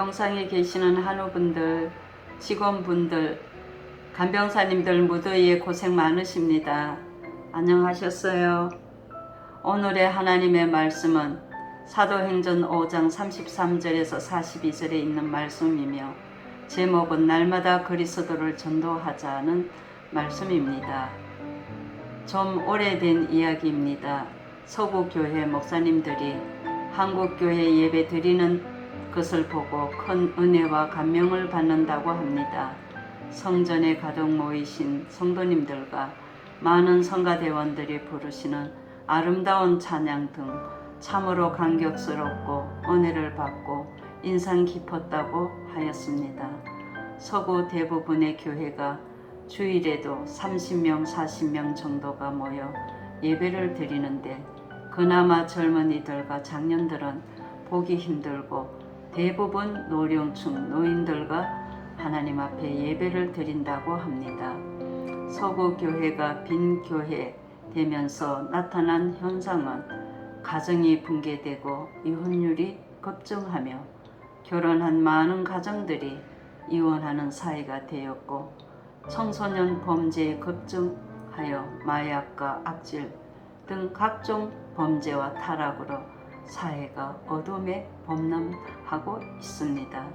병상에 계시는 한우분들, 직원분들, 간병사님들 무더위에 고생 많으십니다. 안녕하셨어요? 오늘의 하나님의 말씀은 사도행전 5장 33절에서 42절에 있는 말씀이며 제목은 날마다 그리스도를 전도하자는 말씀입니다. 좀 오래된 이야기입니다. 서구교회 목사님들이 한국교회 예배 드리는 것을 보고 큰 은혜와 감명을 받는다고 합니다. 성전에 가득 모이신 성도님들과 많은 성가대원들이 부르시는 아름다운 찬양 등 참으로 감격스럽고 은혜를 받고 인상 깊었다고 하였습니다. 서구 대부분의 교회가 주일에도 30명, 40명 정도가 모여 예배를 드리는데 그나마 젊은이들과 장년들은 보기 힘들고 대부분 노령층 노인들과 하나님 앞에 예배를 드린다고 합니다. 서구 교회가 빈 교회 되면서 나타난 현상은 가정이 붕괴되고 이혼율이 급증하며 결혼한 많은 가정들이 이혼하는 사회가 되었고 청소년 범죄에 급증하여 마약과 악질 등 각종 범죄와 타락으로 사회가 어둠에 범람하고 있습니다.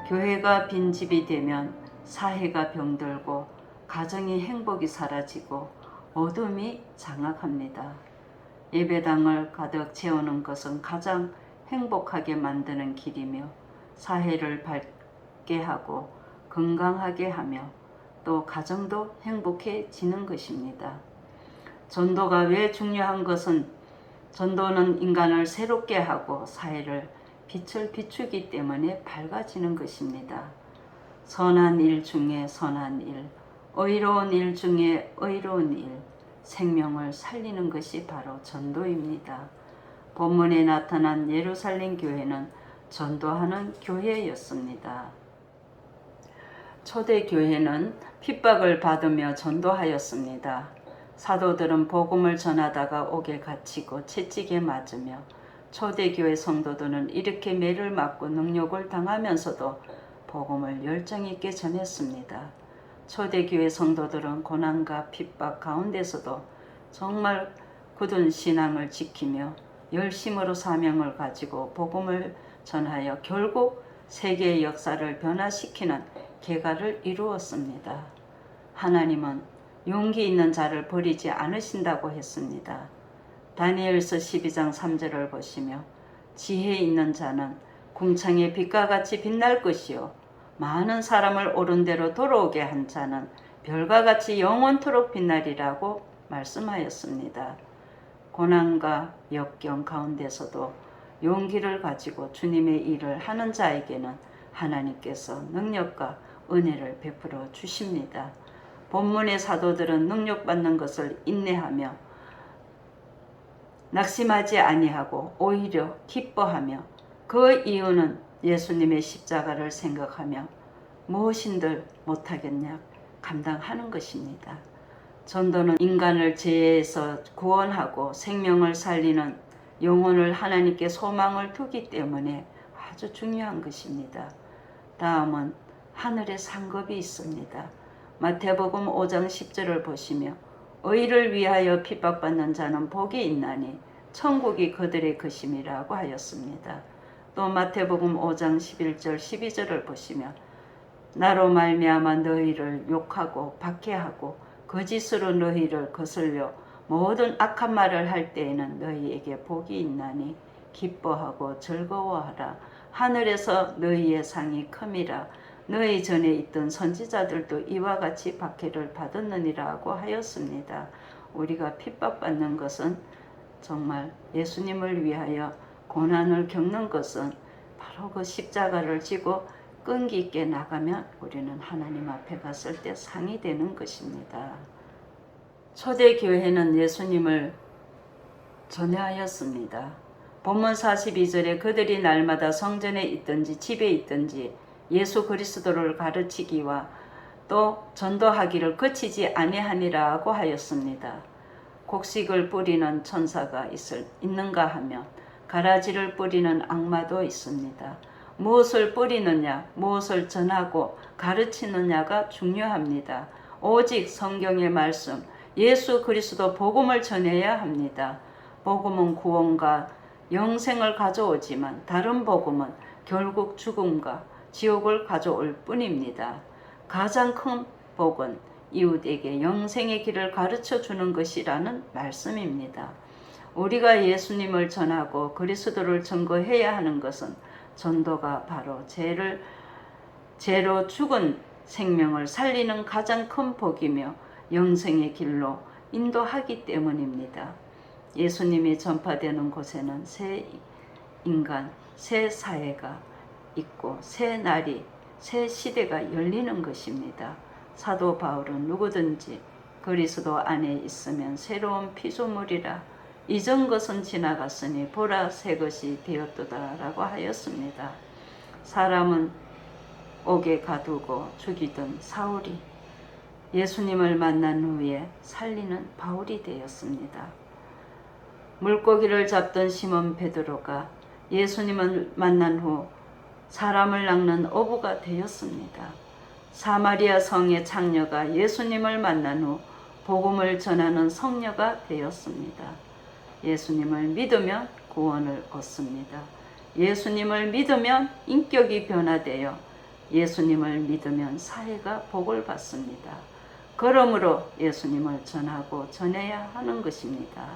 교회가 빈집이 되면 사회가 병들고 가정의 행복이 사라지고 어둠이 장악합니다. 예배당을 가득 채우는 것은 가장 행복하게 만드는 길이며 사회를 밝게 하고 건강하게 하며 또 가정도 행복해지는 것입니다. 전도가 왜 중요한 것은 전도는 인간을 새롭게 하고 사회를 빛을 비추기 때문에 밝아지는 것입니다. 선한 일 중에 선한 일, 의로운 일 중에 의로운 일, 생명을 살리는 것이 바로 전도입니다. 본문에 나타난 예루살렘 교회는 전도하는 교회였습니다. 초대 교회는 핍박을 받으며 전도하였습니다. 사도들은 복음을 전하다가 옥에 갇히고 채찍에 맞으며 초대교회 성도들은 이렇게 매를 맞고 능욕을 당하면서도 복음을 열정 있게 전했습니다. 초대교회 성도들은 고난과 핍박 가운데서도 정말 굳은 신앙을 지키며 열심으로 사명을 가지고 복음을 전하여 결국 세계의 역사를 변화시키는 개가를 이루었습니다. 하나님은 용기 있는 자를 버리지 않으신다고 했습니다. 다니엘서 12장 3절을 보시며 지혜 있는 자는 궁창의 빛과 같이 빛날 것이요 많은 사람을 옳은 대로 돌아오게 한 자는 별과 같이 영원토록 빛나리라고 말씀하였습니다. 고난과 역경 가운데서도 용기를 가지고 주님의 일을 하는 자에게는 하나님께서 능력과 은혜를 베풀어 주십니다. 본문의 사도들은 능력받는 것을 인내하며 낙심하지 아니하고 오히려 기뻐하며 그 이유는 예수님의 십자가를 생각하며 무엇인들 못하겠냐 감당하는 것입니다. 전도는 인간을 죄에서 구원하고 생명을 살리는 영혼을 하나님께 소망을 두기 때문에 아주 중요한 것입니다. 다음은 하늘의 상급이 있습니다. 마태복음 5장 10절을 보시며 의를 위하여 핍박받는 자는 복이 있나니 천국이 그들의 것임이라고 하였습니다. 또 마태복음 5장 11절 12절을 보시며 나로 말미암아 너희를 욕하고 박해하고 거짓으로 너희를 거슬려 모든 악한 말을 할 때에는 너희에게 복이 있나니 기뻐하고 즐거워하라. 하늘에서 너희의 상이 큼이라. 너희 전에 있던 선지자들도 이와 같이 박해를 받았느니라고 하였습니다. 우리가 핍박받는 것은 정말 예수님을 위하여 고난을 겪는 것은 바로 그 십자가를 지고 끈기 있게 나가면 우리는 하나님 앞에 갔을 때 상이 되는 것입니다. 초대교회는 예수님을 전하였습니다. 본문 42절에 그들이 날마다 성전에 있든지 집에 있든지 예수 그리스도를 가르치기와 또 전도하기를 그치지 아니하니라고 하였습니다. 곡식을 뿌리는 천사가 있는가 하면 가라지를 뿌리는 악마도 있습니다. 무엇을 뿌리느냐, 무엇을 전하고 가르치느냐가 중요합니다. 오직 성경의 말씀, 예수 그리스도 복음을 전해야 합니다. 복음은 구원과 영생을 가져오지만 다른 복음은 결국 죽음과 지옥을 가져올 뿐입니다. 가장 큰 복은 이웃에게 영생의 길을 가르쳐 주는 것이라는 말씀입니다. 우리가 예수님을 전하고 그리스도를 증거해야 하는 것은 전도가 바로 죄로 죽은 생명을 살리는 가장 큰 복이며 영생의 길로 인도하기 때문입니다. 예수님이 전파되는 곳에는 새 인간, 새 사회가 있고 새 날이, 새 시대가 열리는 것입니다. 사도 바울은 누구든지 그리스도 안에 있으면 새로운 피조물이라 이전 것은 지나갔으니 보라 새 것이 되었도다 라고 하였습니다. 사람은 옥에 가두고 죽이던 사울이 예수님을 만난 후에 살리는 바울이 되었습니다. 물고기를 잡던 시몬 베드로가 예수님을 만난 후 사람을 낚는 어부가 되었습니다. 사마리아 성의 창녀가 예수님을 만난 후 복음을 전하는 성녀가 되었습니다. 예수님을 믿으면 구원을 얻습니다. 예수님을 믿으면 인격이 변화되어 예수님을 믿으면 사회가 복을 받습니다. 그러므로 예수님을 전하고 전해야 하는 것입니다.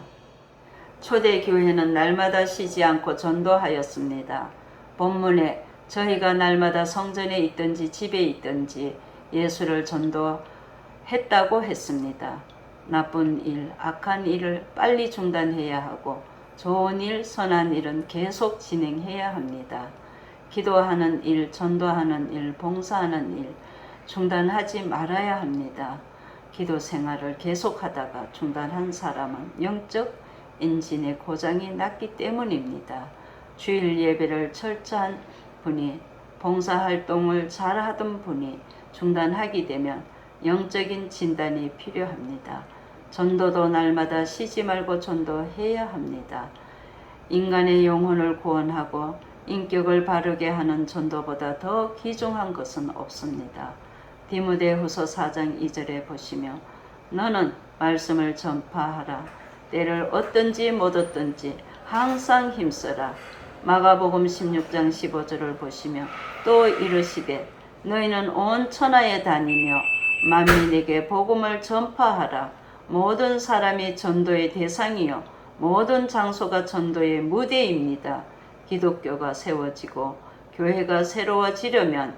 초대교회는 날마다 쉬지 않고 전도하였습니다. 본문에 저희가 날마다 성전에 있든지 집에 있든지 예수를 전도했다고 했습니다. 나쁜 일, 악한 일을 빨리 중단해야 하고 좋은 일, 선한 일은 계속 진행해야 합니다. 기도하는 일, 전도하는 일, 봉사하는 일 중단하지 말아야 합니다. 기도 생활을 계속하다가 중단한 사람은 영적 엔진의 고장이 났기 때문입니다. 주일 예배를 철저한 분이, 봉사활동을 잘하던 분이 중단하게 되면 영적인 진단이 필요합니다. 전도도 날마다 쉬지 말고 전도해야 합니다. 인간의 영혼을 구원하고 인격을 바르게 하는 전도보다 더 귀중한 것은 없습니다. 디모데후서 4장 2절에 보시며 너는 말씀을 전파하라. 때를 얻든지 못 얻든지 항상 힘써라. 마가복음 16장 15절을 보시며 또 이르시되 너희는 온 천하에 다니며 만민에게 복음을 전파하라. 모든 사람이 전도의 대상이요 모든 장소가 전도의 무대입니다. 기독교가 세워지고 교회가 새로워지려면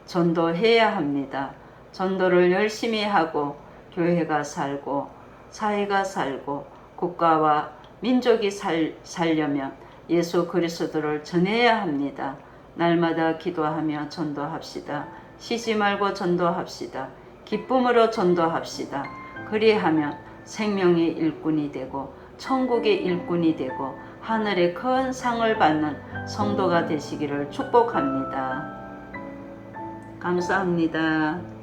전도해야 합니다. 전도를 열심히 하고 교회가 살고 사회가 살고 국가와 민족이 살려면 예수 그리스도를 전해야 합니다. 날마다 기도하며 전도합시다. 쉬지 말고 전도합시다. 기쁨으로 전도합시다. 그리하면 생명의 일꾼이 되고 천국의 일꾼이 되고 하늘의 큰 상을 받는 성도가 되시기를 축복합니다. 감사합니다.